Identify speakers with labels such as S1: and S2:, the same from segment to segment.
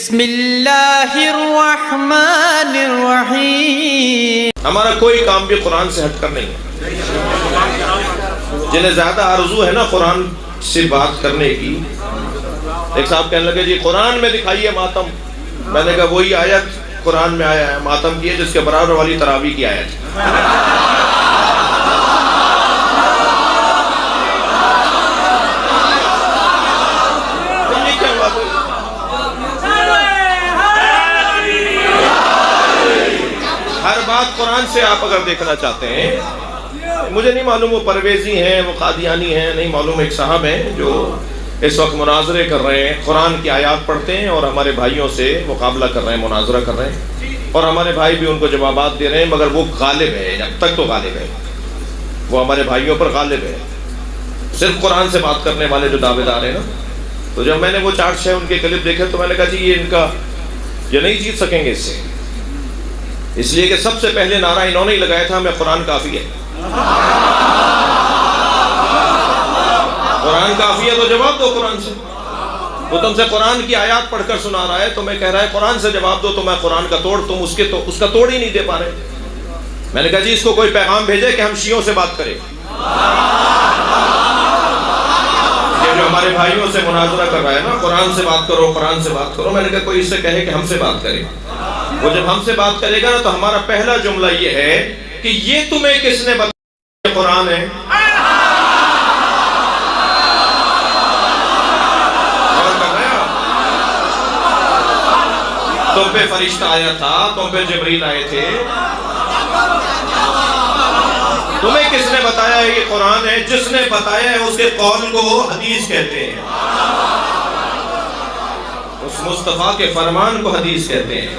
S1: بسم اللہ الرحمن الرحیم۔
S2: ہمارا کوئی کام بھی قرآن سے ہٹ کر نہیں ہے۔ جنہیں زیادہ آرزو ہے نا قرآن سے بات کرنے کی، ایک صاحب کہنے لگے جی قرآن میں دکھائیے ماتم۔ میں نے کہا وہی آیت قرآن میں آیا ہے ماتم کی ہے جس کے برابر والی تراویح کی آیت ہے۔ ہر بات قرآن سے آپ اگر دیکھنا چاہتے ہیں، مجھے نہیں معلوم وہ پرویزی ہیں وہ قادیانی ہیں، نہیں معلوم، ایک صاحب ہیں جو اس وقت مناظرے کر رہے ہیں، قرآن کی آیات پڑھتے ہیں اور ہمارے بھائیوں سے مقابلہ کر رہے ہیں، مناظرہ کر رہے ہیں، اور ہمارے بھائی بھی ان کو جوابات دے رہے ہیں، مگر وہ غالب ہے، اب تک تو غالب ہے، وہ ہمارے بھائیوں پر غالب ہے، صرف قرآن سے بات کرنے والے جو دعوے دار ہیں نا۔ تو جب میں نے وہ 4 ان کے کلپ دیکھے تو میں نے کہا جی یہ نہیں جیت سکیں گے اس سے، اس لیے کہ سب سے پہلے نعرہ انہوں نے ہی لگایا تھا ہمیں قرآن کافی ہے۔ قرآن کافی ہے تو جواب دو قرآن سے۔ وہ تم سے قرآن کی آیات پڑھ کر سنا رہا ہے، تمہیں کہہ رہا ہے قرآن سے جواب دو، تو میں قرآن کا توڑ، تم اس کا توڑ ہی نہیں دے پا رہے۔ میں نے کہا جی اس کو کوئی پیغام بھیجے کہ ہم شیعوں سے بات کریں، یہ جو ہمارے بھائیوں سے مناظرہ کر رہا ہے نا، قرآن سے بات کرو، قرآن سے بات کرو۔ میں نے کہا کوئی اس سے کہے کہ ہم سے بات کرے، وہ جب ہم سے بات کرے گا نا تو ہمارا پہلا جملہ یہ ہے کہ یہ تمہیں کس نے بتایا کہ قرآن ہے؟ تم پہ فرشتہ آیا تھا، تم پہ جبریل آئے تھے، تمہیں کس نے بتایا ہے یہ قرآن ہے؟ جس نے بتایا ہے اس کے قول کو حدیث کہتے ہیں، اس مصطفیٰ کے فرمان کو حدیث کہتے ہیں۔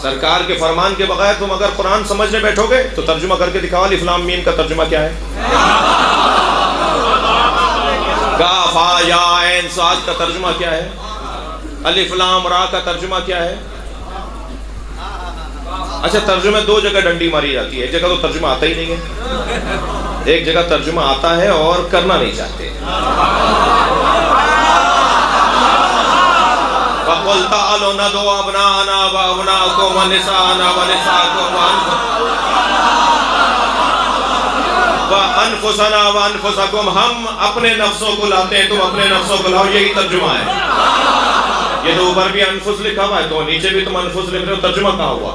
S2: سرکار کے فرمان کے بغیر تم اگر قرآن سمجھنے بیٹھو گے تو ترجمہ کر کے دکھاؤ، الف لام میم کا ترجمہ کیا ہے؟ کاف ہا یا عین صاد کا ترجمہ کیا ہے؟ الف لام را کا ترجمہ کیا ہے؟ اچھا ترجمہ 2 جگہ ڈنڈی ماری جاتی ہے، ایک جگہ تو ترجمہ آتا ہی نہیں ہے، ایک جگہ ترجمہ آتا ہے اور کرنا نہیں چاہتے۔ وَقُلْ تَعَالُوا نَدْعُوا أَبْنَاءَنَا وَأَبْنَاءَكُمْ وَنِسَاءَنَا وَنِسَاءَكُمْ وَأَنفُسَنَا وَأَنفُسَكُمْ، ہم اپنے نفسوں کو لاتے ہیں، تم اپنے نفسوں کو لاؤ، یہی ترجمہ ہے۔ یہ تو اوپر بھی انفس لکھا ہوا ہے تو نیچے بھی تم انفس لکھ رہے ہو، ترجمہ کہاں ہوا؟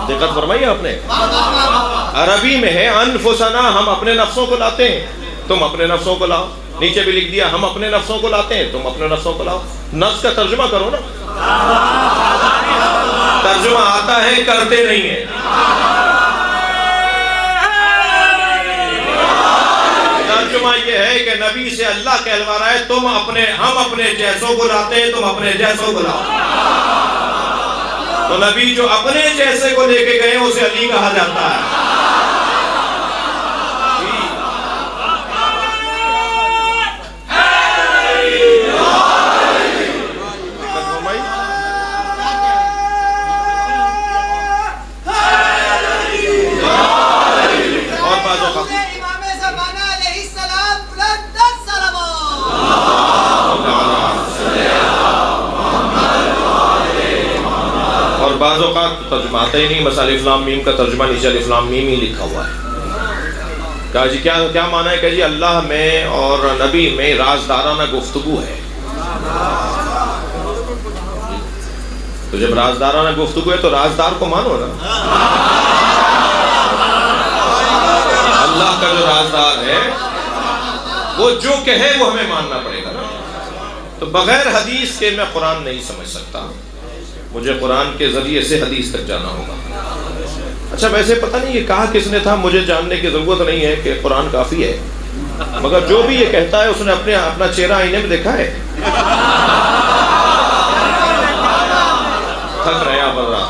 S2: دقت فرمائی آپ نے؟ عربی میں ہے انفسنا، ہم اپنے نفسوں کو لاتے ہیں، تم اپنے نفسوں کو لاؤ۔ نیچے بھی لکھ دیا ہم اپنے نفسوں کو لاتے ہیں، تم اپنے نفسوں کو لاؤ۔ نفس کا ترجمہ کرو نا، ترجمہ آتا ہے کرتے نہیں ہیں۔ ترجمہ یہ ہے کہ نبی سے اللہ کہلوا رہا ہے ہم اپنے جیسوں کو لاتے ہیں، تم اپنے جیسوں کو لاؤ۔ تو نبی جو اپنے جیسے کو لے کے گئے اسے علی کہا جاتا ہے۔ اور بعض اوقات ترجمہ آتا ہی نہیں، بس الف لام میم کا ترجمہ نیچے الف لام میم ہی لکھا ہوا ہے۔ کہا جی کیا معنی ہے؟ کہ جی اللہ میں اور نبی میں رازدارانہ گفتگو ہے۔ تو جب رازدارانہ گفتگو ہے تو رازدار کو مانو نا، اللہ کا جو رازدار ہے وہ جو کہے وہ ہمیں ماننا پڑے گا نا۔ تو بغیر حدیث کے میں قرآن نہیں سمجھ سکتا، مجھے قرآن کے ذریعے سے حدیث تک جانا ہوگا۔ اچھا ویسے پتہ نہیں یہ کہا کس نے تھا، مجھے جاننے کی ضرورت نہیں ہے کہ قرآن کافی ہے، مگر جو بھی یہ کہتا ہے اس نے اپنا چہرہ آئینے میں دیکھا ہے؟ تھک رہے ہیں بل رہا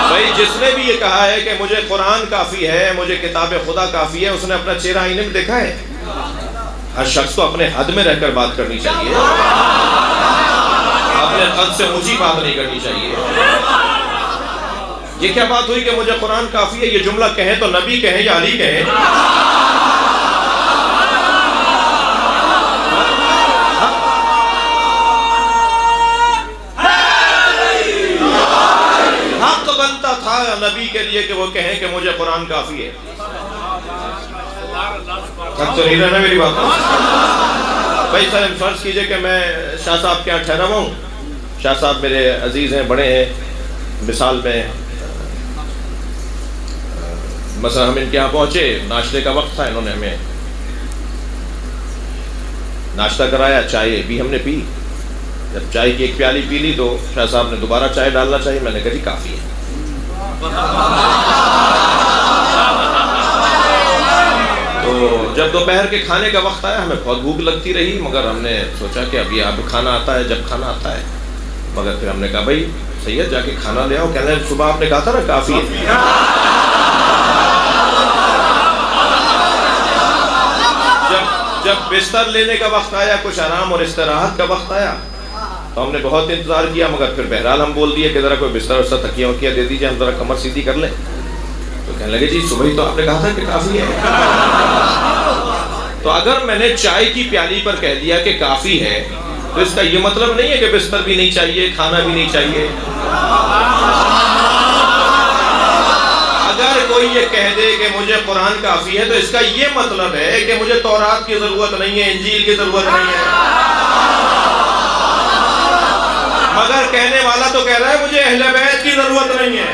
S2: بھائی، جس نے بھی یہ کہا ہے کہ مجھے قرآن کافی ہے، مجھے کتاب خدا کافی ہے، اس نے اپنا چہرہ آئینے میں دیکھا ہے؟ ہر شخص کو اپنے حد میں رہ کر بات کرنی چاہیے، اپنے قد سے اونچی بات نہیں کرنی چاہیے۔ یہ کیا بات ہوئی کہ مجھے قرآن کافی ہے؟ یہ جملہ کہیں تو نبی کہیں یا علی کہیں؟ کے لیے کہ وہ کہیں کہ مجھے قرآن کافی ہے؟ تو نہیں رہنا میری بات. بھائی صاحب فرض کیجئے کہ میں شاہ صاحب کے یہاں ٹھہرا ہوا ہوں. شاہ صاحب میرے عزیز ہیں، بڑے ہیں. مثال میں مثلا ہم ان کے یہاں پہنچے، ناشتے کا وقت تھا، انہوں نے ہمیں ناشتہ کرایا، چائے بھی ہم نے پی. جب چائے کی ایک پیالی پی لی تو شاہ صاحب نے دوبارہ چائے ڈالنا چاہیے. میں نے کہا جی کافی ہے. تو جب دوپہر کے کھانے کا وقت آیا، ہمیں بہت بھوک لگتی رہی، مگر ہم نے سوچا کہ ابھی اب کھانا آتا ہے جب کھانا آتا ہے. مگر پھر ہم نے کہا بھائی سید جا کے کھانا لے آؤ. کہنے صبح آپ نے کہا تھا نا کافی ہے. جب بستر لینے کا وقت آیا، کچھ آرام اور استراحت کا وقت آیا، تو ہم نے بہت انتظار کیا، مگر پھر بہرحال ہم بول دیے کہ ذرا کوئی بستر وستر تکیہ وکیہ دے دیجیے، ہم ذرا کمر سیدھی کر لیں. تو کہنے لگے جی صبح ہی تو آپ نے کہا تھا کہ کافی ہے. تو اگر میں نے چائے کی پیالی پر کہہ دیا کہ کافی ہے، تو اس کا یہ مطلب نہیں ہے کہ بستر بھی نہیں چاہیے، کھانا بھی نہیں چاہیے. اگر کوئی یہ کہہ دے کہ مجھے قرآن کافی ہے، تو اس کا یہ مطلب ہے کہ مجھے تورات کی ضرورت نہیں ہے، انجیل کی ضرورت نہیں ہے. مگر کہنے والا تو کہہ رہا ہے مجھے اہل بیت کی ضرورت نہیں ہے.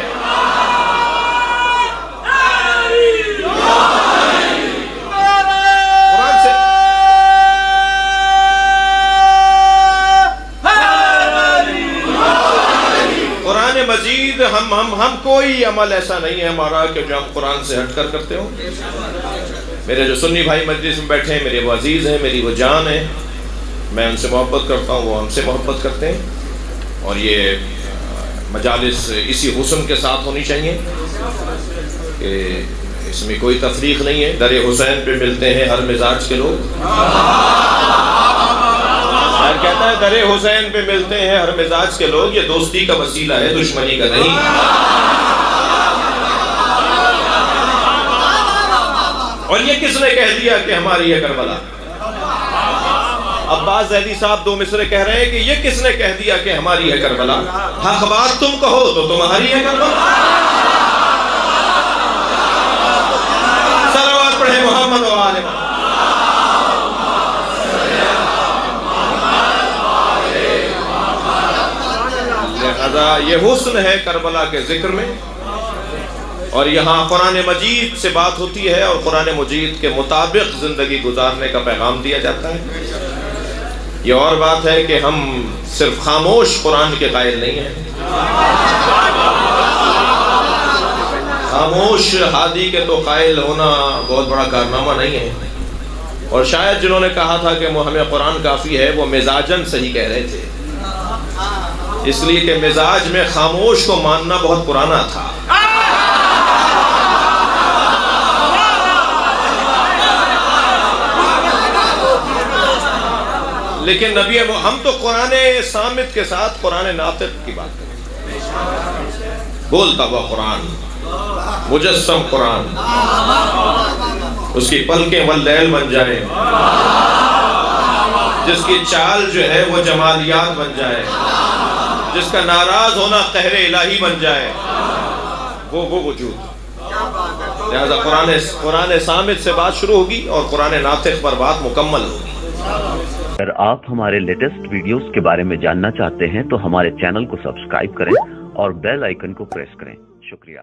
S2: قرآن مجید ہم کوئی عمل ایسا نہیں ہے ہمارا کہ جو ہم قرآن سے ہٹ کر کرتے ہوں. میرے جو سنی بھائی مجلس میں بیٹھے ہیں، میرے وہ عزیز ہیں، میری وہ جان ہیں، میں ان سے محبت کرتا ہوں، وہ ہم سے محبت کرتے ہیں. اور یہ مجالس اسی حسن کے ساتھ ہونی چاہیے کہ اس میں کوئی تفریق نہیں ہے. در حسین پہ ملتے ہیں ہر مزاج کے لوگ. شاعر کہتا ہے در حسین پہ ملتے ہیں ہر مزاج کے لوگ. یہ دوستی کا وسیلہ ہے، دشمنی کا نہیں. اور یہ کس نے کہہ دیا کہ ہماری ہے کربلا؟ عباس زیدی صاحب دو مصرے کہہ رہے ہیں کہ یہ کس نے کہہ دیا کہ ہماری ہے کربلا؟ حق بات تم کہو تو تمہاری ہے کربلا. صلوات پڑھے محمد و آل محمد. لہذا یہ حسن ہے کربلا کے ذکر میں. اور یہاں قرآن مجید سے بات ہوتی ہے اور قرآن مجید کے مطابق زندگی گزارنے کا پیغام دیا جاتا ہے. یہ اور بات ہے کہ ہم صرف خاموش قرآن کے قائل نہیں ہیں. خاموش ہادی کے تو قائل ہونا بہت بڑا کارنامہ نہیں ہے. اور شاید جنہوں نے کہا تھا کہ ہمیں قرآن کافی ہے، وہ مزاجن صحیح کہہ رہے تھے، اس لیے کہ مزاج میں خاموش کو ماننا بہت پرانا تھا. لیکن نبی ہم تو قرآن صامت کے ساتھ قرآن ناطق کی بات کریں. بولتا ہوا قرآن، مجسم قرآن، اس کی پلکیں واللیل بن جائیں، جس کی چال جو ہے وہ جمالیات بن جائے، جس کا ناراض ہونا قہر الہی بن جائے، وہ وجود. لہذا قرآن صامت سے بات شروع ہوگی اور قرآن ناطق پر بات مکمل ہوگی.
S3: اگر آپ ہمارے لیٹسٹ ویڈیوز کے بارے میں جاننا چاہتے ہیں تو ہمارے چینل کو سبسکرائب کریں اور بیل آئیکن کو پریس کریں. شکریہ.